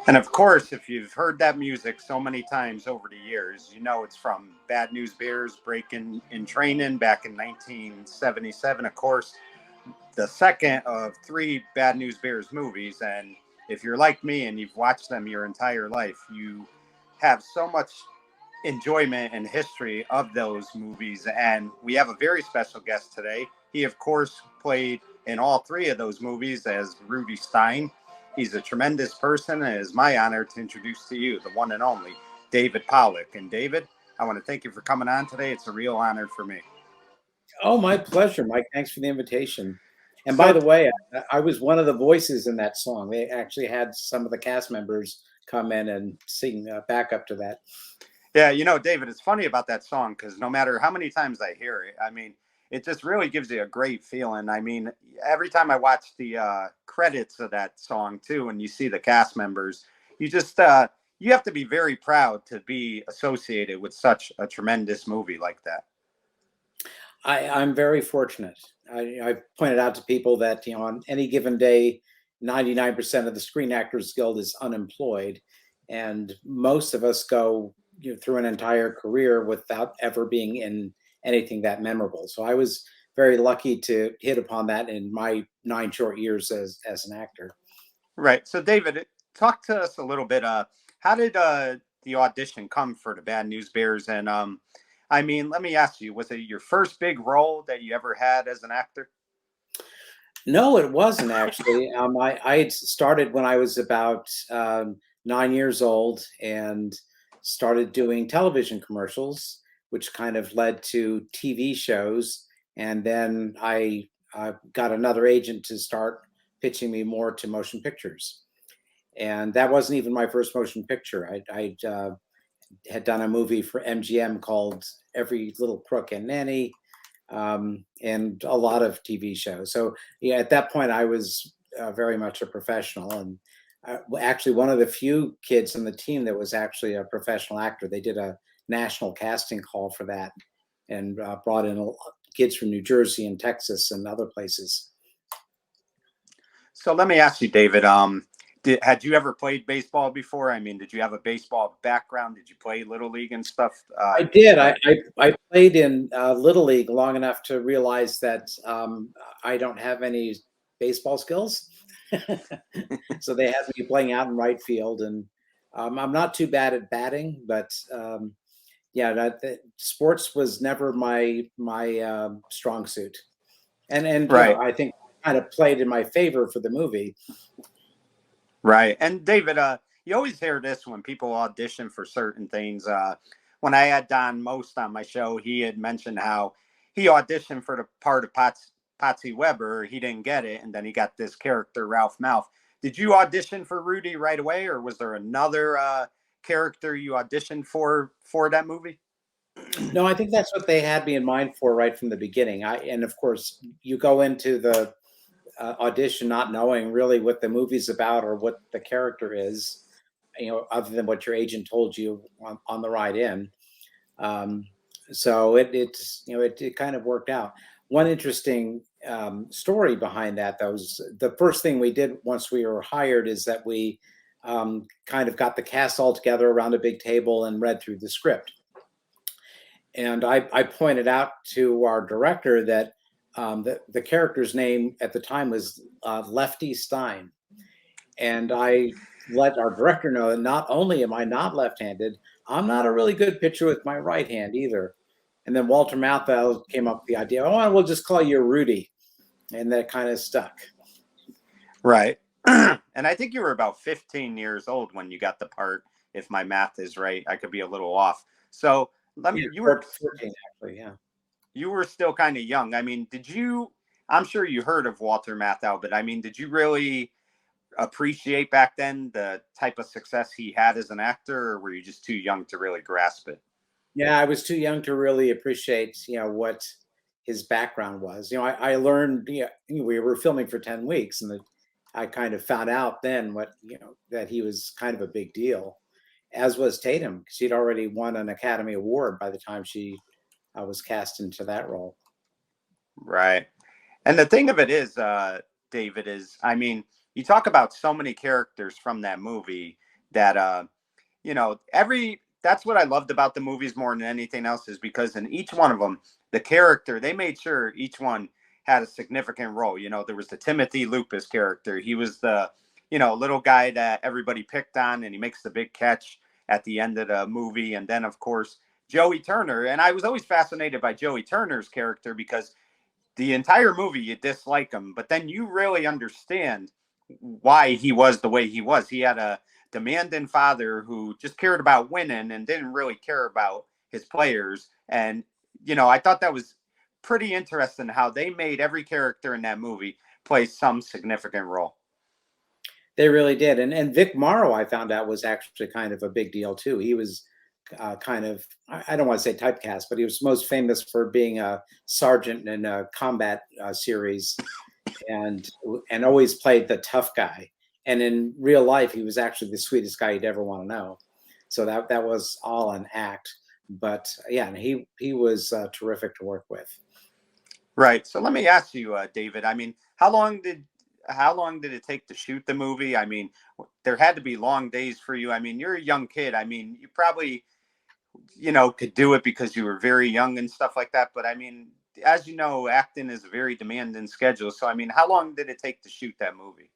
And of course, if you've heard that music so many times over the years, you know it's from Bad News Bears Breaking in Training back in 1977. Of course, the second of three Bad News Bears movies. And if you're like me and you've watched them your entire life, you have so much enjoyment and history of those movies. And we have a very special guest today. He, of course, played in all three of those movies as Rudi Stein. He's a tremendous person, and it is my honor to introduce to you the one and only David Pollock. And David, I want to thank you for coming on today. It's a real honor for me. Oh, my pleasure, Mike. Thanks for the invitation. And by So, the way, I was one of the voices in that song. They actually had some of the cast members come in and sing backup to that. yeah, you know, David, it's funny about that song because no matter how many times I hear it, I mean, it just really gives you a great feeling. I mean, every time I watch the credits of that song too, and you see the cast members, you just you have to be very proud to be associated with such a tremendous movie like that. I'm very fortunate. I pointed out to people that, on any given day, 99% of the Screen Actors Guild is unemployed. And most of us go through an entire career without ever being in anything that memorable. So I was very lucky to hit upon that in my 9 short years as an actor. Right. So, David, talk to us a little bit. How did the audition come for the Bad News Bears? And I mean, let me ask you: was it your first big role that you ever had as an actor? No, it wasn't actually. I had started when I was about 9 years old and started doing television commercials, which kind of led to TV shows. And then I got another agent to start pitching me more to motion pictures. And that wasn't even my first motion picture. I had done a movie for MGM called Every Little Crook and Nanny, and a lot of TV shows. So yeah, at that point, I was very much a professional, and actually one of the few kids on the team that was actually a professional actor. They did a national casting call for that, and brought in kids from New Jersey and Texas and other places. So, let me ask you, David. Had you ever played baseball before? I mean, did you have a baseball background? Did you play little league and stuff? I did. I played in Little League long enough to realize that I don't have any baseball skills. So they had me playing out in right field, and I'm not too bad at batting, but yeah, sports was never my strong suit. And Right. I think kind of played in my favor for the movie. Right. And David, you always hear this when people audition for certain things. When I had Don Most on my show, he had mentioned how he auditioned for the part of Patsy Weber. He didn't get it, and then he got this character, Ralph Mouth. Did you audition for Rudy right away, or was there another character you auditioned for that movie? No, I think that's what they had me in mind for right from the beginning. And of course, you go into the audition not knowing really what the movie's about or what the character is, other than what your agent told you on the ride in. Um, so it kind of worked out. One interesting story behind that, though, was the first thing we did once we were hired is that we kind of got the cast all together around a big table and read through the script. And I pointed out to our director that the character's name at the time was Lefty Stein. And I let our director know that not only am I not left-handed, I'm not a really good pitcher with my right hand either. And then Walter Matthau came up with the idea, oh, we'll just call you Rudy. And that kind of stuck. Right. And I think you were about 15 years old when you got the part, if my math is right. I could be a little off. So let me, Yeah, you were 14, actually, yeah. you were still kind of young. I mean, I'm sure you heard of Walter Matthau, but I mean, did you really appreciate back then the type of success he had as an actor, or were you just too young to really grasp it? Yeah, I was too young to really appreciate, what his background was. I learned, we were filming for 10 weeks, and I kind of found out then that he was kind of a big deal, as was Tatum, because she'd already won an Academy Award by the time she was cast into that role. Right. And the thing of it is, David, is, I mean, you talk about so many characters from that movie that that's what I loved about the movies more than anything else, is because in each one of them, the character, they made sure each one had a significant role. There was the Timothy Lupus character. He was the, little guy that everybody picked on, and he makes the big catch at the end of the movie. And then, of course, Joey Turner. And I was always fascinated by Joey Turner's character, because the entire movie you dislike him, but then you really understand why he was the way he was. He had a demanding father who just cared about winning and didn't really care about his players. And I thought that was pretty interesting how they made every character in that movie play some significant role. They really did. And Vic Morrow, I found out, was actually kind of a big deal too. He was kind of, I don't want to say typecast, but he was most famous for being a sergeant in a combat series, and always played the tough guy. And in real life, he was actually the sweetest guy you'd ever want to know. So that was all an act. But yeah, and he was terrific to work with. Right. So let me ask you, David. I mean, how long did it take to shoot the movie? I mean, there had to be long days for you. I mean, you're a young kid. I mean, you probably, could do it because you were very young and stuff like that. But I mean, as you know, acting is a very demanding schedule. So, I mean, how long did it take to shoot that movie?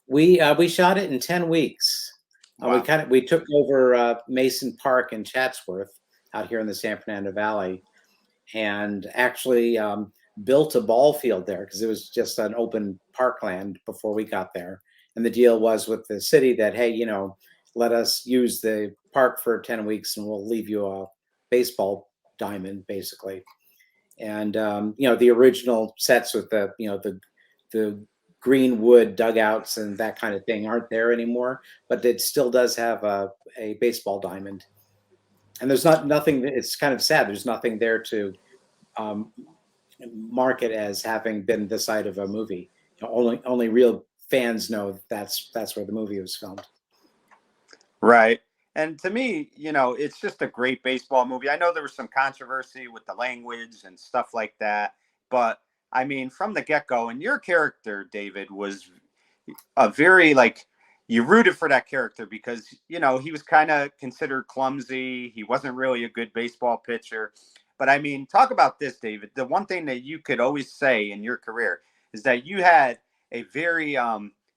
We shot it in 10 weeks. Wow. We took over Mason Park in Chatsworth out here in the San Fernando Valley, and actually built a ball field there, because it was just an open parkland before we got there. And the deal was with the city that, hey, let us use the park for 10 weeks and we'll leave you a baseball diamond, basically. And the original sets with the green wood dugouts and that kind of thing aren't there anymore, but it still does have a baseball diamond. And there's nothing. It's kind of sad. There's nothing there to mark it as having been the site of a movie. Only real fans know that's where the movie was filmed. Right. And to me, it's just a great baseball movie. I know there was some controversy with the language and stuff like that, but I mean, from the get-go, and your character, David, was a very, you rooted for that character because, he was kind of considered clumsy. He wasn't really a good baseball pitcher. But I mean, talk about this, David. The one thing that you could always say in your career is that you had a very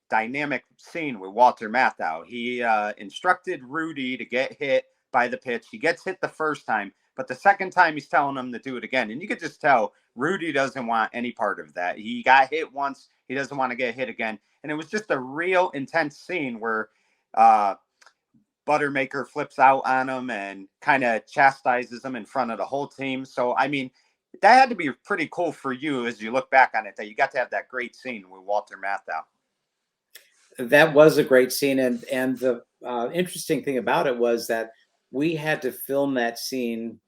dynamic scene with Walter Matthau. He instructed Rudi to get hit by the pitch. He gets hit the first time, but the second time he's telling him to do it again. And you could just tell Rudi doesn't want any part of that. He got hit once. He doesn't want to get hit again. And it was just a real intense scene where Buttermaker flips out on him and kind of chastises him in front of the whole team. So, I mean, that had to be pretty cool for you as you look back on it, that you got to have that great scene with Walter Matthau. That was a great scene. And the interesting thing about it was that we had to film that scene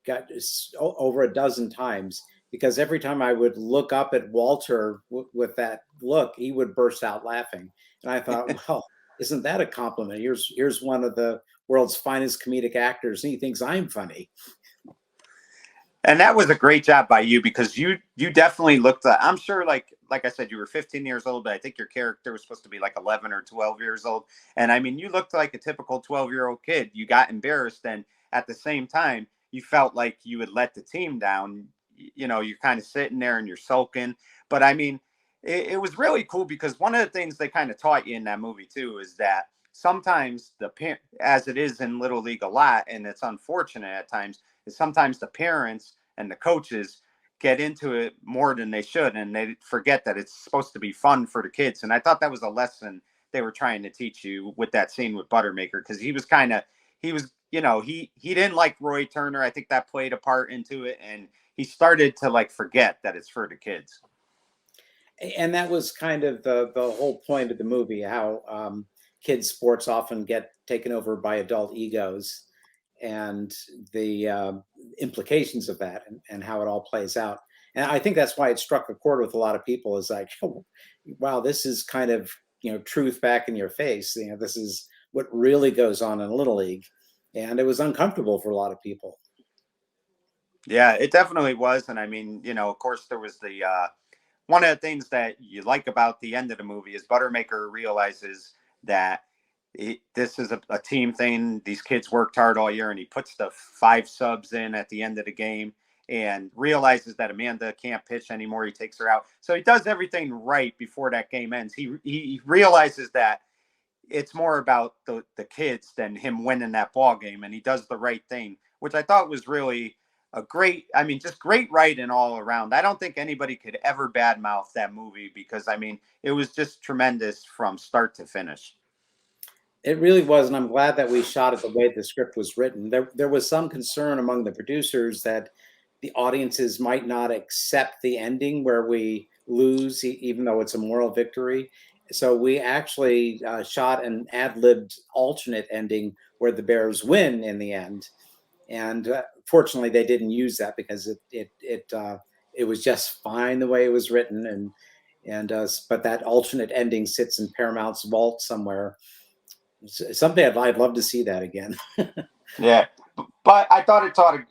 got over a dozen times, because every time I would look up at Walter with that look, he would burst out laughing. And I thought, well, isn't that a compliment? Here's one of the world's finest comedic actors, and he thinks I'm funny. And that was a great job by you, because you definitely looked, I'm sure, like I said, you were 15 years old, but I think your character was supposed to be like 11 or 12 years old. And I mean, you looked like a typical 12-year-old kid. You got embarrassed, and at the same time, you felt like you had let the team down. You're kind of sitting there and you're sulking. But I mean, it was really cool, because one of the things they kind of taught you in that movie too is that sometimes as it is in Little League a lot, and it's unfortunate at times, is sometimes the parents and the coaches get into it more than they should, and they forget that it's supposed to be fun for the kids. And I thought that was a lesson they were trying to teach you with that scene with Buttermaker, because he didn't like Roy Turner. I think that played a part into it, and he started to forget that it's for the kids. And that was kind of the whole point of the movie, how kids sports often get taken over by adult egos, and the implications of that, and how it all plays out. And I think that's why it struck a chord with a lot of people, is like, oh, wow, this is kind of, truth back in your face. This is what really goes on in Little League. And it was uncomfortable for a lot of people. Yeah, it definitely was. And I mean, of course, there was one of the things that you like about the end of the movie is Buttermaker realizes that this is a team thing. These kids worked hard all year, and he puts the 5 subs in at the end of the game and realizes that Amanda can't pitch anymore. He takes her out. So he does everything right before that game ends. He realizes that it's more about the kids than him winning that ball game, and he does the right thing, which I thought was really a great, I mean, just great writing all around. I don't think anybody could ever badmouth that movie because, I mean, it was just tremendous from start to finish. It really was, and I'm glad that we shot it the way the script was written. There was some concern among the producers that the audiences might not accept the ending where we lose, even though it's a moral victory. So we actually shot an ad-libbed alternate ending where the Bears win in the end. And fortunately, they didn't use that because it was just fine the way it was written, but that alternate ending sits in Paramount's vault somewhere. Someday I'd love to see that again. Yeah, but I thought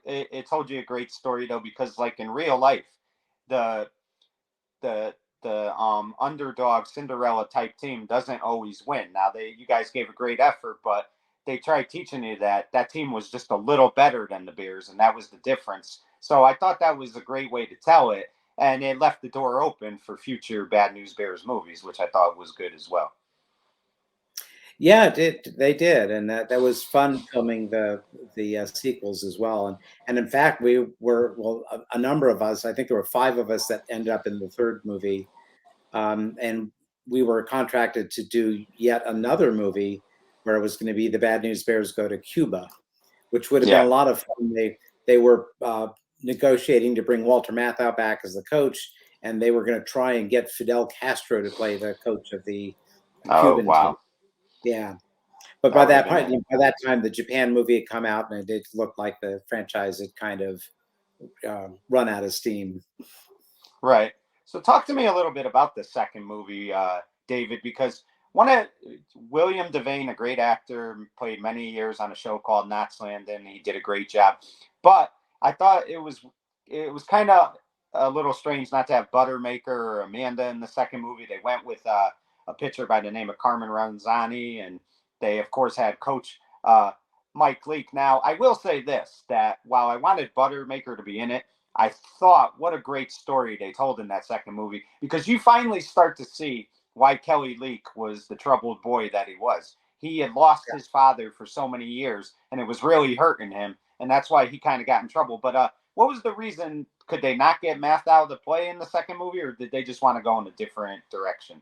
it told you a great story though, because like in real life, the the underdog Cinderella type team doesn't always win. Now you guys gave a great effort, but they tried teaching you that that team was just a little better than the Bears, and that was the difference. So I thought that was a great way to tell it, and it left the door open for future Bad News Bears movies, which I thought was good as well. Yeah, they did, and that was fun filming the sequels as well. And in fact, we were a number of us. I think there were 5 of us that ended up in the 3rd movie, and we were contracted to do yet another movie where it was going to be the Bad News Bears go to Cuba, which would have been Yeah. a lot of fun. They were negotiating to bring Walter Matthau back as the coach, and they were going to try and get Fidel Castro to play the coach of the Oh Cuban team. wow. Yeah. But That by would have that been point, by that time, the Japan movie had come out, and it did look like the franchise had kind of run out of steam. right. So talk to me a little bit about the second movie, David, because one of William Devane, a great actor, played many years on a show called Knots Landing. He did a great job, but I thought it was kind of a little strange not to have Buttermaker or Amanda in the second movie. They went with a pitcher by the name of Carmen Ranzani, and they of course had Coach Mike Leake. Now I will say this: that while I wanted Buttermaker to be in it, I thought what a great story they told in that second movie, because you finally start to see why Kelly Leak was the troubled boy that he was. He had lost his father for so many years, and it was really hurting him, and that's why he kind of got in trouble. But what was the reason? Could they not get Matthau to play in the second movie, or did they just want to go in a different direction?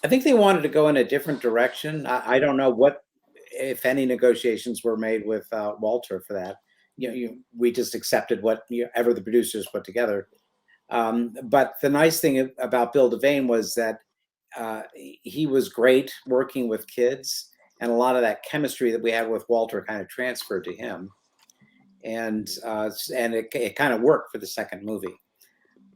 I think they wanted to go in a different direction. I don't know what, if any, negotiations were made with Walter for that. We just accepted whatever the producers put together. But the nice thing about Bill Devane was that he was great working with kids, and a lot of that chemistry that we had with Walter kind of transferred to him, and it kind of worked for the second movie.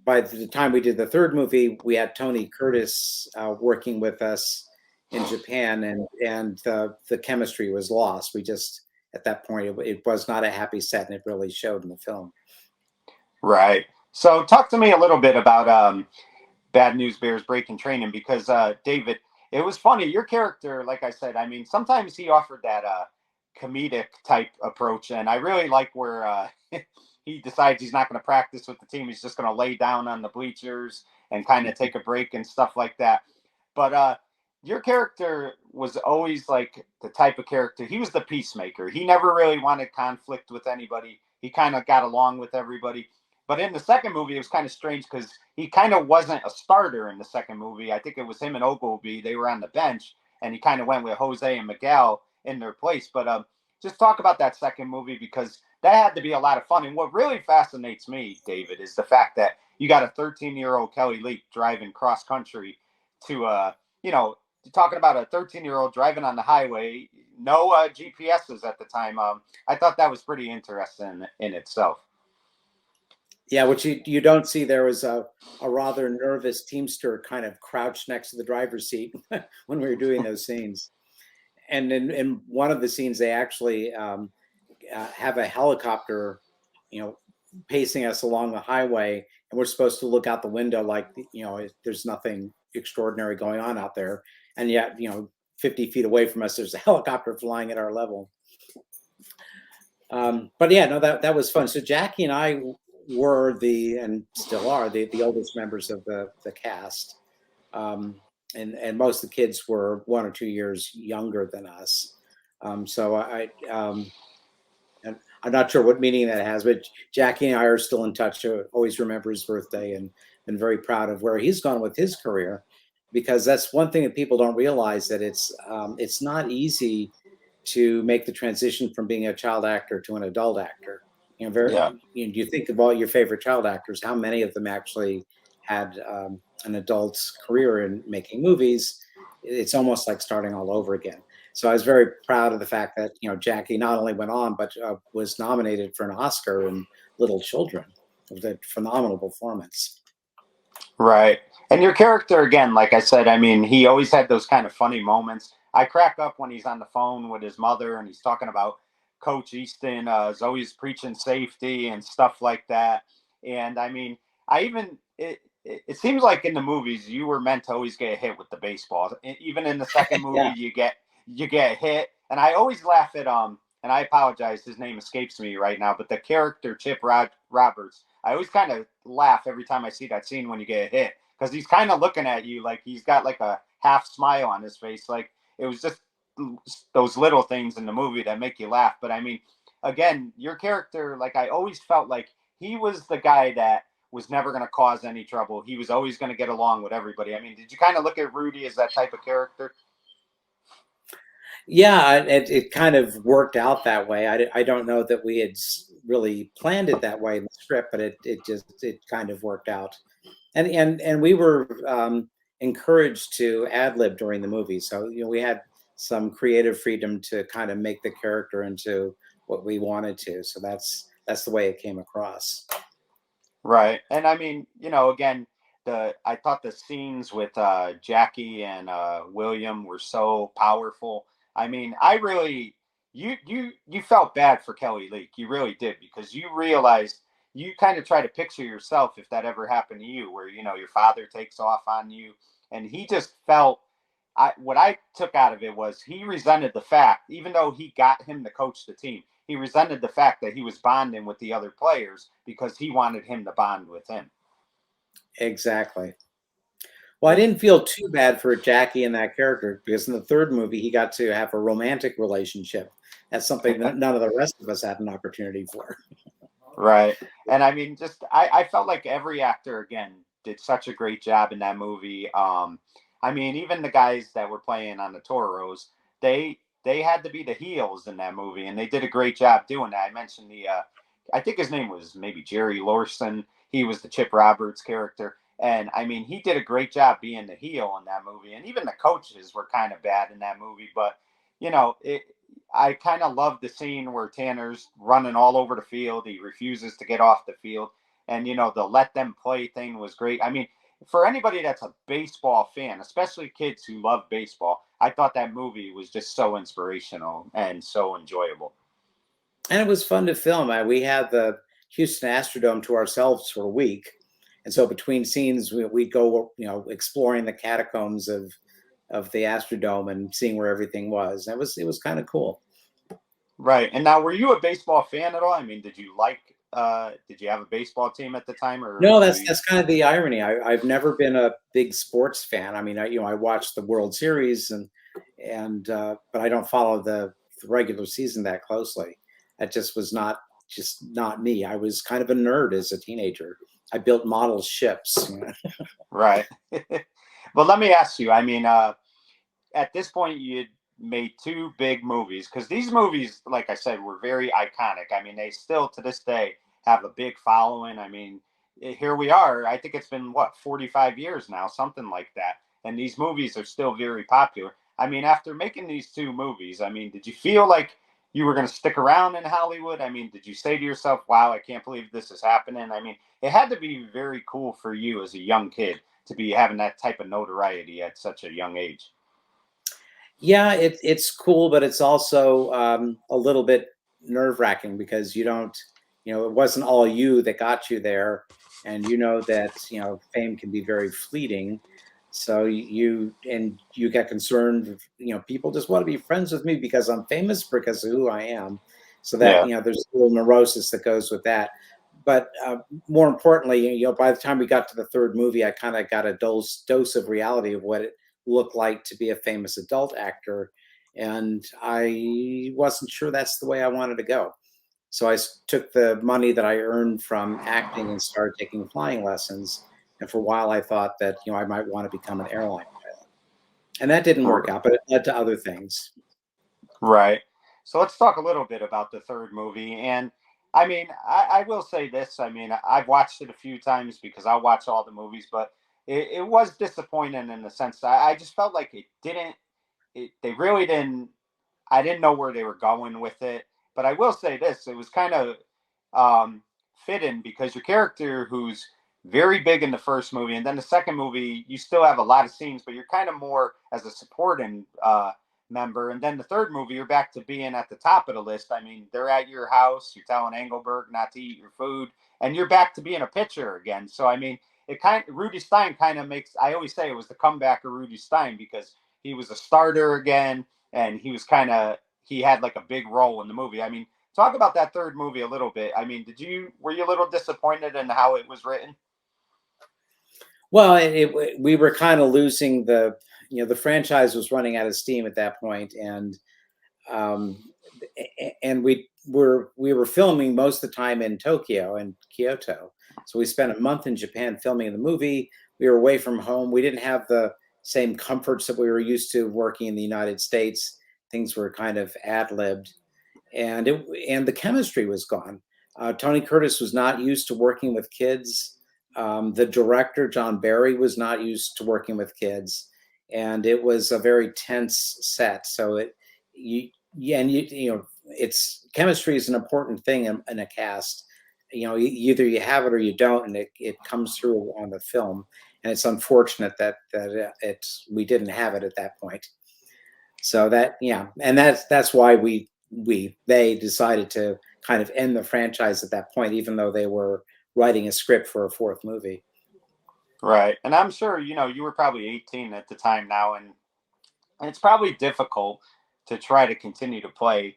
By the time we did the third movie, we had Tony Curtis working with us in Japan, and the chemistry was lost. We just, at that point, it was not a happy set, and it really showed in the film. Right. So talk to me a little bit about Bad News Bears breaking training, because David, it was funny. Your character, like I said, I mean, sometimes he offered that comedic type approach, and I really like where he decides he's not going to practice with the team. He's just going to lay down on the bleachers and kind of take a break and stuff like that. But your character was always like the type of character. He was the peacemaker. He never really wanted conflict with anybody. He kind of got along with everybody. But in the second movie, it was kind of strange because he kind of wasn't a starter in the second movie. I think it was him and Ogilvy. They were on the bench, and he kind of went with Jose and Miguel in their place. But just talk about that second movie, because that had to be a lot of fun. And what really fascinates me, David, is the fact that you got a 13-year-old Kelly Leak driving cross country to, talking about a 13-year-old driving on the highway, no GPSs at the time. I thought that was pretty interesting in itself. Yeah, which you don't see. There was a rather nervous Teamster kind of crouched next to the driver's seat when we were doing those scenes. And in one of the scenes, they actually have a helicopter, pacing us along the highway, and we're supposed to look out the window like, there's nothing extraordinary going on out there. And yet, 50 feet away from us, there's a helicopter flying at our level. But yeah, no, that was fun. So Jackie and I were and still are the oldest members of the cast. And most of the kids were 1 or 2 years younger than us. So and I'm not sure what meaning that has, but Jackie and I are still in touch. Always remember his birthday and been very proud of where he's gone with his career, because that's one thing that people don't realize, that it's not easy to make the transition from being a child actor to an adult actor. You think of all your favorite child actors, how many of them actually had an adult's career in making movies? It's almost like starting all over again. So I was very proud of the fact that, Jackie not only went on, but was nominated for an Oscar in Little Children. It was a phenomenal performance. Right. And your character, again, like I said, I mean, he always had those kind of funny moments. I crack up when he's on the phone with his mother and he's talking about Coach Easton is always preaching safety and stuff like that. And I mean, it seems like in the movies you were meant to always get hit with the baseball. Even in the second movie, Yeah. you get hit. And I always laugh at and I apologize, his name escapes me right now, but the character Chip Roberts. I always kind of laugh every time I see that scene when you get hit, because he's kind of looking at you like he's got like a half smile on his face. Like it was just those little things in the movie that make you laugh. But I mean, again, your character, like I always felt like he was the guy that was never going to cause any trouble. He was always going to get along with everybody. I mean, did you kind of look at Rudy as that type of character? Yeah, it kind of worked out that way. I don't know that we had really planned it that way in the script, but it kind of worked out. And we were encouraged to ad lib during the movie, so we had some creative freedom to kind of make the character into what we wanted to. So that's the way it came across. Right. And I mean, again, I thought the scenes with Jackie and William were so powerful. I mean, I really you felt bad for Kelly Leak. You really did, because you realized, you kind of try to picture yourself if that ever happened to you, where your father takes off on you, and he just felt, what I took out of it was he resented the fact, even though he got him to coach the team, he resented the fact that he was bonding with the other players because he wanted him to bond with him. Exactly. Well, I didn't feel too bad for Jackie in that character, because in the third movie he got to have a romantic relationship. That's something that none of the rest of us had an opportunity for. Right. And I mean, just I felt like every actor again did such a great job in that movie. I mean, even the guys that were playing on the Toros, they had to be the heels in that movie, and they did a great job doing that. I mentioned I think his name was maybe Jerry Lorson. He was the Chip Roberts character, and I mean, he did a great job being the heel in that movie. And even the coaches were kind of bad in that movie, but it. I kind of love the scene where Tanner's running all over the field. He refuses to get off the field. And, the let them play thing was great. I mean, for anybody that's a baseball fan, especially kids who love baseball, I thought that movie was just so inspirational and so enjoyable. And it was fun to film. We had the Houston Astrodome to ourselves for a week. And so between scenes, we'd go, exploring the catacombs of the Astrodome and seeing where everything was. It was kind of cool. Right. And now, were you a baseball fan at all? I mean, did you have a baseball team at the time, or no? That's kind of the irony. I've never been a big sports fan. I mean, I watch the World Series but I don't follow the regular season that closely. That just was not me. I was kind of a nerd as a teenager. I built model ships. Right. Well, let me ask you. I mean, at this point, you made two big movies, because these movies, like I said, were very iconic. I mean, they still to this day have a big following. I mean, here we are. I think it's been 45 years now, something like that. And these movies are still very popular. I mean, after making these two movies, I mean, did you feel like you were going to stick around in Hollywood? I mean, did you say to yourself, wow, I can't believe this is happening? I mean, it had to be very cool for you as a young kid to be having that type of notoriety at such a young age. Yeah, it's cool, but it's also a little bit nerve wracking, because you don't, it wasn't all you that got you there, and that fame can be very fleeting. So you get concerned, people just want to be friends with me because I'm famous, because of who I am. So that, Yeah. there's a little neurosis that goes with that. But more importantly, by the time we got to the third movie, I kind of got a dose of reality of what it looked like to be a famous adult actor. And I wasn't sure that's the way I wanted to go. So I took the money that I earned from acting and started taking flying lessons. And for a while, I thought that I might want to become an airline pilot, and that didn't work out, but it led to other things. Right. So let's talk a little bit about the third movie. And I mean, I will say this. I mean, I've watched it a few times because I watch all the movies, but it was disappointing in the sense that I just felt like it didn't, they really didn't, I didn't know where they were going with it. But I will say this, it was kind of fitting because your character who's very big in the first movie, and then the second movie, you still have a lot of scenes, but you're kind of more as a supporting member. And then the third movie, you're back to being at the top of the list. I mean, they're at your house, you're telling Engelberg not to eat your food, and you're back to being a pitcher again. So I mean, it kind of, Rudi Stein kind of makes, I always say it was the comeback of Rudi Stein because he was a starter again, and he was kind of, he had like a big role in the movie. I mean, talk about that third movie a little bit. I mean, were you a little disappointed in how it was written? Well, we were kind of losing the franchise was running out of steam at that point, um, and we were filming most of the time in Tokyo and Kyoto. So we spent a month in Japan filming the movie. We were away from home. We didn't have the same comforts that we were used to working in the United States. Things were kind of ad-libbed, and the chemistry was gone. Tony Curtis was not used to working with kids. The director John Barry was not used to working with kids, and it was a very tense set. So it you yeah, and it's chemistry is an important thing in a cast. Either you have it or you don't, and it comes through on the film. And it's unfortunate that we didn't have it at that point. So and that's why they decided to kind of end the franchise at that point, even though they were writing a script for a fourth movie. Right. And I'm sure, you were probably 18 at the time now, and it's probably difficult to try to continue to play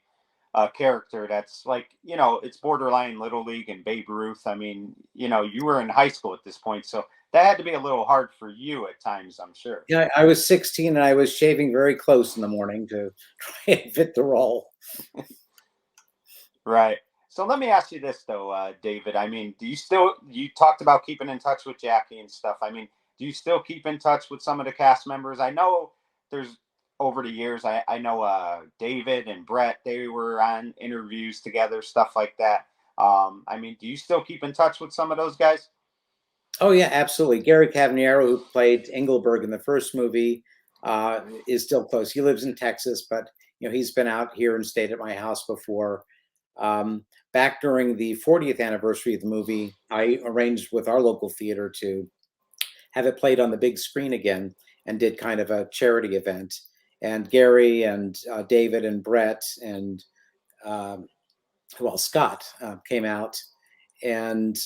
a character that's like, it's borderline Little League and Babe Ruth. I mean, you were in high school at this point, so that had to be a little hard for you at times, I'm sure. Yeah, I was 16 and I was shaving very close in the morning to try and fit the role. Right. So let me ask you this though, David. I mean, you talked about keeping in touch with Jackie and stuff. I mean, do you still keep in touch with some of the cast members? I know there's over the years, I know David and Brett, they were on interviews together, stuff like that. I mean, do you still keep in touch with some of those guys? Oh yeah, absolutely. Gary Cavaniero, who played Engelberg in the first movie, is still close. He lives in Texas, but he's been out here and stayed at my house before. Back during the 40th anniversary of the movie, I arranged with our local theater to have it played on the big screen again, and did kind of a charity event. And Gary and David and Brett and um, Scott came out and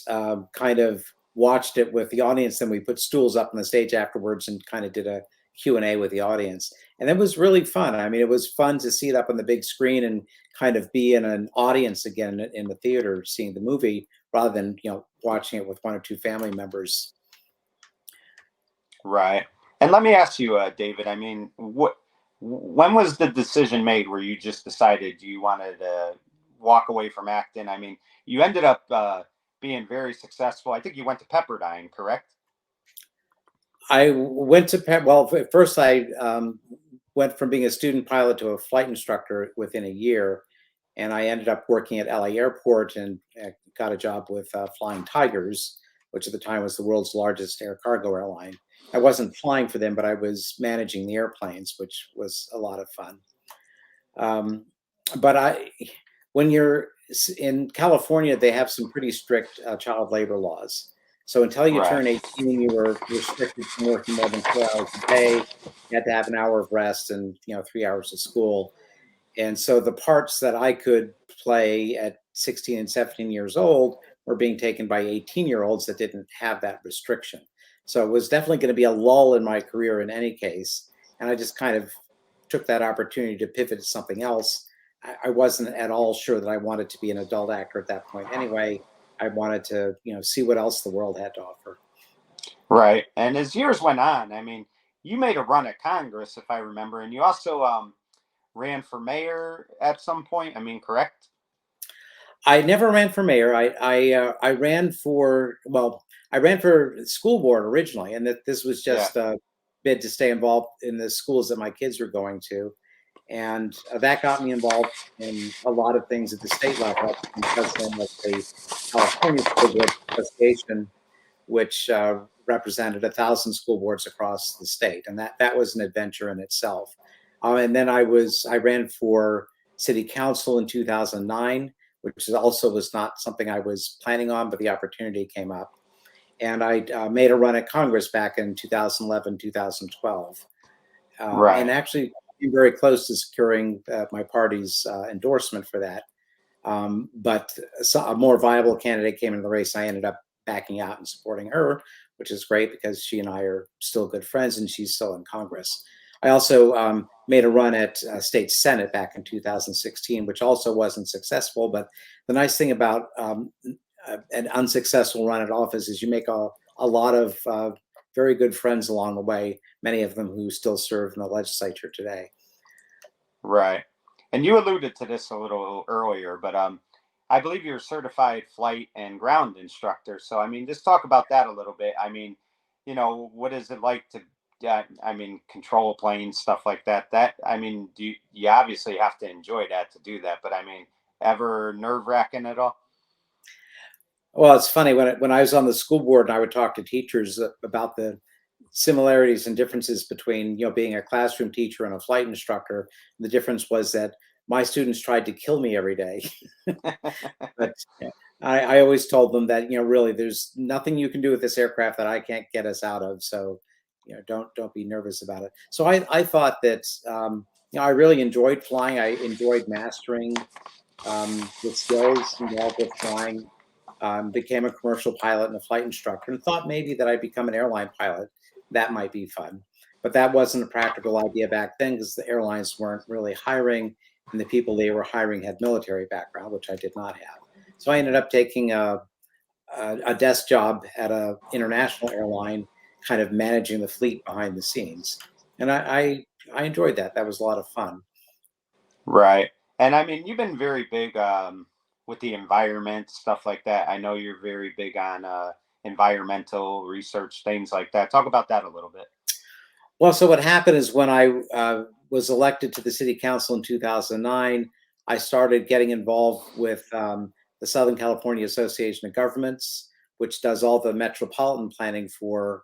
kind of watched it with the audience. Then we put stools up on the stage afterwards and kind of did a Q&A with the audience. And it was really fun. I mean, it was fun to see it up on the big screen and kind of be in an audience again in the theater seeing the movie, rather than watching it with one or two family members. Right. And let me ask you, David, I mean, when was the decision made where you just decided you wanted to walk away from acting? I mean, you ended up being very successful. I think you went to Pepperdine, correct? I went to well, first I went from being a student pilot to a flight instructor within a year, and I ended up working at LA Airport and got a job with Flying Tigers, which at the time was the world's largest air cargo airline. I wasn't flying for them, but I was managing the airplanes, which was a lot of fun. But when you're in California, they have some pretty strict child labor laws. So until you Right. turn 18, you were restricted from working more than 4 hours a day. You had to have an hour of rest and 3 hours of school. And so the parts that I could play at 16 and 17 years old were being taken by 18-year-olds that didn't have that restriction. So it was definitely going to be a lull in my career in any case. And I just kind of took that opportunity to pivot to something else. I wasn't at all sure that I wanted to be an adult actor at that point. Anyway, I wanted to, see what else the world had to offer. Right. And as years went on, I mean, you made a run at Congress, if I remember, and you also ran for mayor at some point. I mean, correct? I never ran for mayor. I ran for, well, I ran for school board originally, and that this was Yeah. just a bid to stay involved in the schools that my kids were going to, and that got me involved in a lot of things at the state level. I became president of the California School Board Association, which represented 1,000 school boards across the state, and that was an adventure in itself. And then I ran for city council in 2009, which also was not something I was planning on, but the opportunity came up. And I made a run at Congress back in 2011, 2012, and Right. actually came very close to securing my party's endorsement for that. But a more viable candidate came into the race. I ended up backing out and supporting her, which is great because she and I are still good friends and she's still in Congress. I also made a run at state senate back in 2016, which also wasn't successful. But the nice thing about an unsuccessful run at office is you make a lot of very good friends along the way, many of them who still serve in the legislature today. Right. And you alluded to this a little earlier, but I believe you're a certified flight and ground instructor. So I mean, just talk about that a little bit. I mean, what is it like to I mean, control a plane, stuff like that. That I mean, you obviously have to enjoy that to do that, but I mean, ever nerve-wracking at all? Well, it's funny when I was on the school board and I would talk to teachers about the similarities and differences between being a classroom teacher and a flight instructor. The difference was that my students tried to kill me every day, but yeah, I always told them that really there's nothing you can do with this aircraft that I can't get us out of. So don't be nervous about it. So I thought that I really enjoyed flying. I enjoyed mastering the skills involved with flying. Became a commercial pilot and a flight instructor, and thought maybe that I'd become an airline pilot. That might be fun. But that wasn't a practical idea back then because the airlines weren't really hiring, and the people they were hiring had military background, which I did not have. So I ended up taking a desk job at an international airline, kind of managing the fleet behind the scenes. And I enjoyed that. That was a lot of fun. Right. And I mean, you've been very big with the environment, stuff like that. I know you're very big on environmental research, things like that. Talk about that a little bit. Well, so what happened is when I was elected to the city council in 2009, I started getting involved with the Southern California Association of Governments, which does all the metropolitan planning for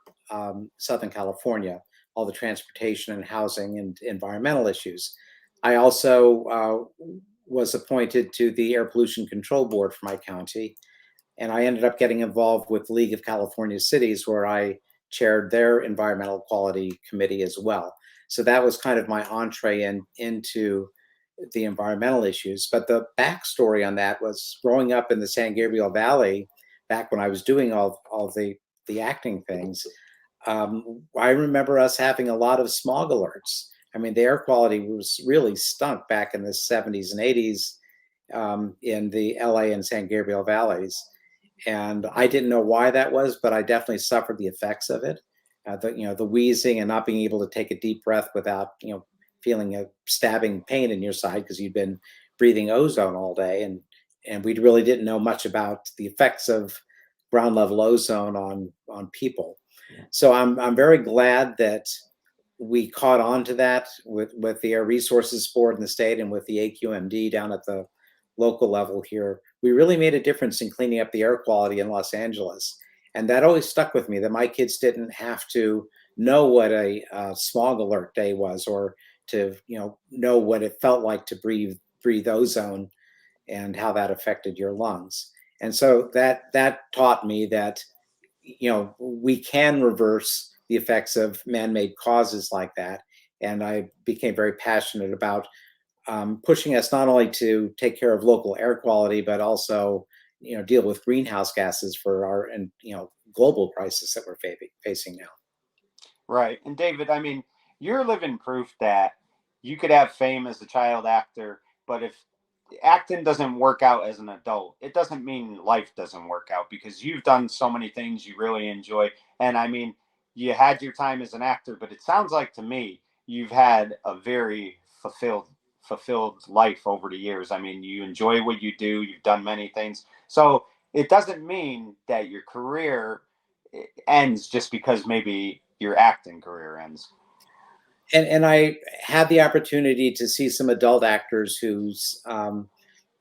Southern California, all the transportation and housing and environmental issues. I also was appointed to the Air Pollution Control Board for my county, and I ended up getting involved with the League of California Cities, where I chaired their environmental quality committee as well. So that was kind of my entree into the environmental issues. But the backstory on that was growing up in the San Gabriel Valley, back when I was doing all the acting things. I remember us having a lot of smog alerts. I mean, the air quality was really stunk back in the 70s and 80s in the LA and San Gabriel valleys. And I didn't know why that was, but I definitely suffered the effects of it. The wheezing and not being able to take a deep breath without feeling a stabbing pain in your side because you'd been breathing ozone all day, and we really didn't know much about the effects of ground level ozone on people. So I'm very glad that we caught on to that with the Air Resources Board in the state and with the AQMD down at the local level here. We really made a difference in cleaning up the air quality in Los Angeles. And that always stuck with me, that my kids didn't have to know what a smog alert day was, or to know what it felt like to breathe ozone and how that affected your lungs. And so that taught me that we can reverse the effects of man-made causes like that. And I became very passionate about pushing us not only to take care of local air quality, but also deal with greenhouse gases for our and global crisis that we're facing now. Right. And David, I mean, you're living proof that you could have fame as a child actor, but if acting doesn't work out as an adult, it doesn't mean life doesn't work out, because you've done so many things you really enjoy. And I mean, you had your time as an actor, but it sounds like to me you've had a very fulfilled life over the years. I mean, you enjoy what you do, you've done many things. So it doesn't mean that your career ends just because maybe your acting career ends. And I had the opportunity to see some adult actors whose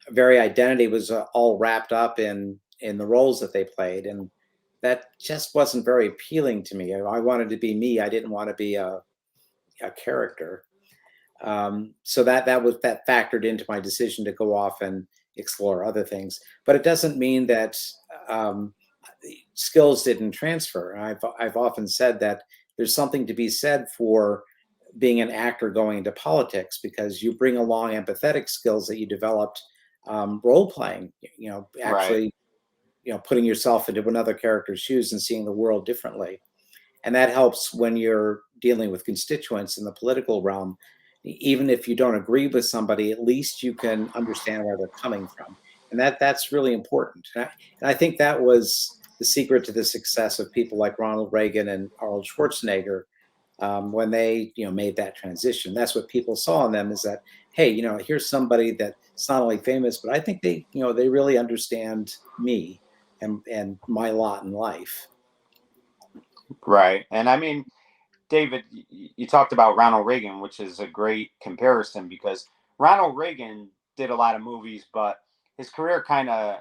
very identity was all wrapped up in the roles that they played, and that just wasn't very appealing to me. I wanted to be me. I didn't want to be a character. So that factored into my decision to go off and explore other things. But it doesn't mean that um, skills didn't transfer. I've often said that there's something to be said for being an actor going into politics, because you bring along empathetic skills that you developed role playing. Right. Actually, putting yourself into another character's shoes and seeing the world differently. And that helps when you're dealing with constituents in the political realm. Even if you don't agree with somebody, at least you can understand where they're coming from. And that's really important. And I think that was the secret to the success of people like Ronald Reagan and Arnold Schwarzenegger, when they made that transition. That's what people saw in them, is that, hey, here's somebody that's not only famous, but I think they really understand me and my lot in life. Right. And I mean, David, you talked about Ronald Reagan, which is a great comparison, because Ronald Reagan did a lot of movies, but his career kind of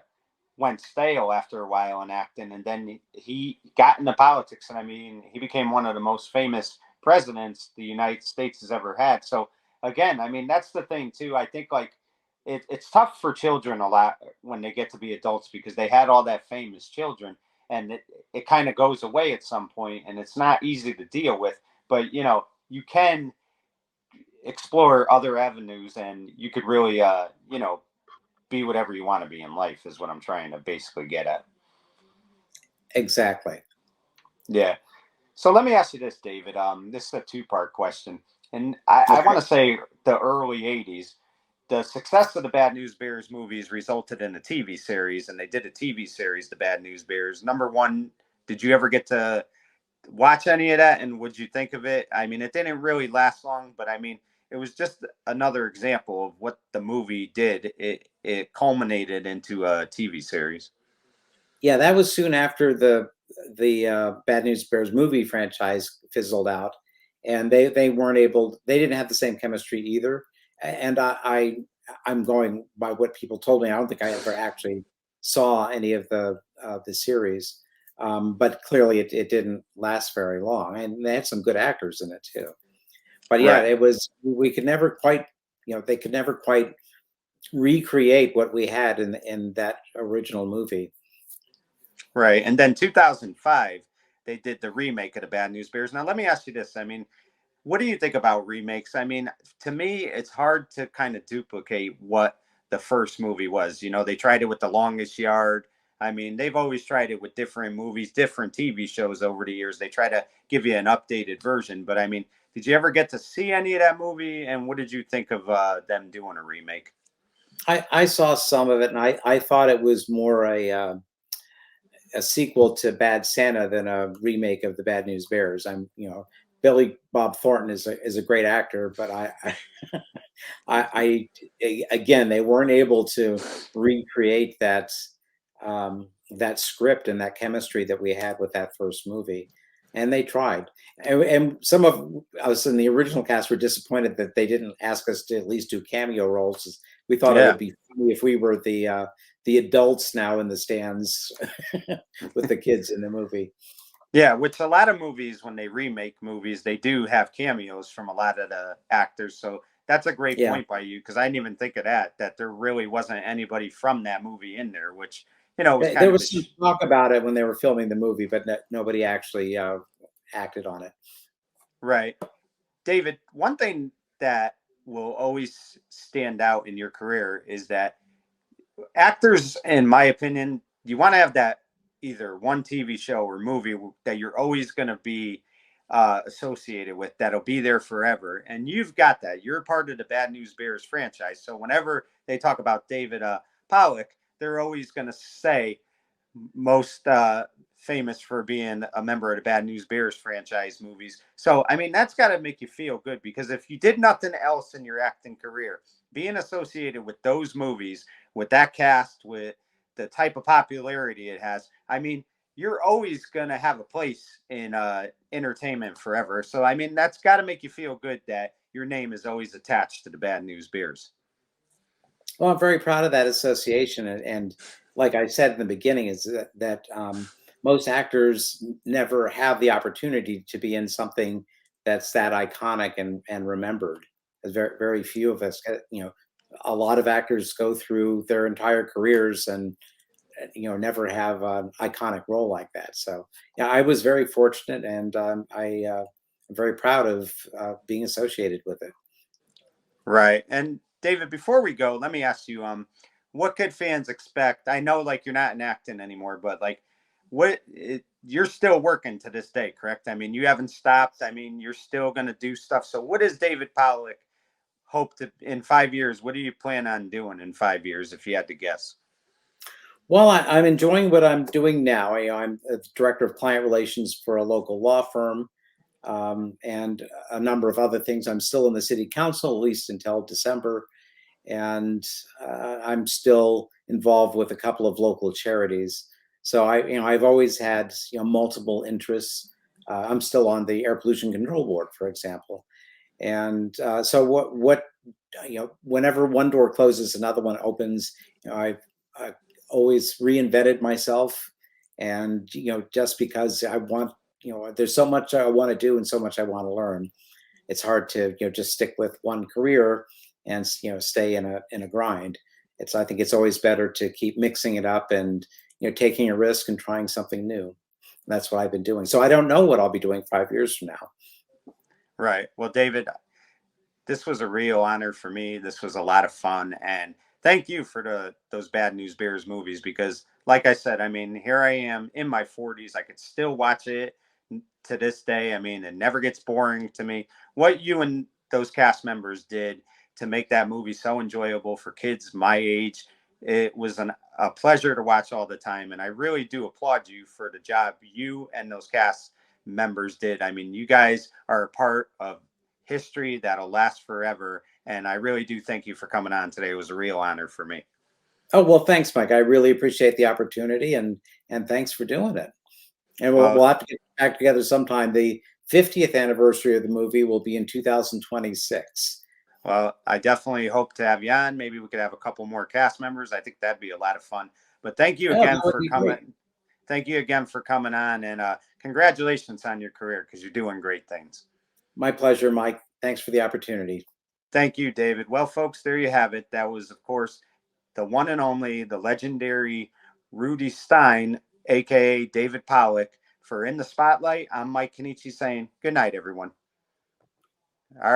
went stale after a while in acting. And then he got into politics. And I mean, he became one of the most famous presidents the United States has ever had. So, again, I mean, that's the thing, too. I think, like, it's tough for children a lot when they get to be adults, because they had all that fame as children. And it kind of goes away at some point, and it's not easy to deal with. But you can explore other avenues, and you could really be whatever you want to be in life, is what I'm trying to basically get at. Exactly. Yeah. So let me ask you this, David. This is a two-part question, and I want Okay. to say the early '80s, the success of the Bad News Bears movies resulted in a TV series, and they did a TV series, The Bad News Bears. Number one, did you ever get to watch any of that, and what'd you think of it? I mean, it didn't really last long, but I mean, it was just another example of what the movie did. It culminated into a TV series. Yeah, that was soon after the Bad News Bears movie franchise fizzled out, and they weren't able. They didn't have the same chemistry either. And I'm going by what people told me. I don't think I ever actually saw any of the series, but clearly it didn't last very long. And they had some good actors in it too. But yeah, Right. it was we could never quite they could never quite recreate what we had in that original movie. Right. And then 2005, they did the remake of the Bad News Bears. Now, let me ask you this. I mean, what do you think about remakes? I mean, to me, it's hard to kind of duplicate what the first movie was. They tried it with The Longest Yard. I mean, they've always tried it with different movies, different TV shows over the years. They try to give you an updated version. But I mean, did you ever get to see any of that movie? And what did you think of them doing a remake? I saw some of it, and I thought it was more a sequel to Bad Santa than a remake of the Bad News Bears. Billy Bob Thornton is a great actor, but again, they weren't able to recreate that script and that chemistry that we had with that first movie. And they tried, and some of us in the original cast were disappointed that they didn't ask us to at least do cameo roles. We thought it Yeah. would be funny if we were the adults now in the stands with the kids in the movie. Yeah, which a lot of movies, when they remake movies, they do have cameos from a lot of the actors. So that's a great Yeah, point by you, because I didn't even think of that there really wasn't anybody from that movie in there, which, was kind there of a was some talk about it when they were filming the movie, but nobody actually acted on it. right. David, one thing that will always stand out in your career is that actors, in my opinion, you want to have that either one TV show or movie that you're always going to be associated with, that'll be there forever. And you've got that. You're part of the Bad News Bears franchise. So whenever they talk about David Pollock, they're always going to say most famous for being a member of the Bad News Bears franchise movies. So, I mean, that's got to make you feel good, because if you did nothing else in your acting career, being associated with those movies, with that cast, with the type of popularity it has, I mean, you're always going to have a place in entertainment forever. So, I mean, that's got to make you feel good that your name is always attached to the Bad News Bears. Well, I'm very proud of that association, and like I said in the beginning, is that most actors never have the opportunity to be in something that's that iconic and remembered. There's very few of us. A lot of actors go through their entire careers and never have an iconic role like that. So yeah, I was very fortunate, and I'm very proud of being associated with it. Right. And David, before we go, let me ask you, what could fans expect? I know, like, you're not in acting anymore, but like, you're still working to this day, correct? I mean, you haven't stopped. I mean, you're still going to do stuff. So what does David Pollock hope to, in 5 years, what do you plan on doing in 5 years, if you had to guess? Well, I'm enjoying what I'm doing now. I'm a director of client relations for a local law firm, and a number of other things. I'm still in the city council, at least until December, and I'm still involved with a couple of local charities. So I've always had multiple interests. I'm still on the Air Pollution Control Board, for example, and so whenever one door closes, another one opens. I've always reinvented myself, and just because I want, there's so much I want to do and so much I want to learn. It's hard to just stick with one career and stay in a grind. I think it's always better to keep mixing it up and taking a risk and trying something new. And that's what I've been doing. So I don't know what I'll be doing 5 years from now. Right. Well, David, this was a real honor for me. This was a lot of fun, and thank you for those Bad News Bears movies, because, like I said, I mean, here I am in my 40s. I could still watch it to this day. I mean, it never gets boring to me. What you and those cast members did to make that movie so enjoyable for kids my age, it was a pleasure to watch all the time, and I really do applaud you for the job you and those cast members did. I mean, you guys are a part of history that'll last forever. And I really do thank you for coming on today. It was a real honor for me. Oh, well, thanks, Mike. I really appreciate the opportunity, and thanks for doing it. And Well, we'll have to get back together sometime. The 50th anniversary of the movie will be in 2026. well, I definitely hope to have you on. Maybe we could have a couple more cast members. I think that'd be a lot of fun. But thank you Oh, again that would for be great. coming. Thank you again for coming on, and congratulations on your career, because you're doing great things. My pleasure, Mike. Thanks for the opportunity. Thank you, David. Well, folks, there you have it. That was, of course, the one and only, the legendary Rudi Stein, aka David Pollock, for In the Spotlight. I'm Mike Kenichi saying good night, everyone. All right.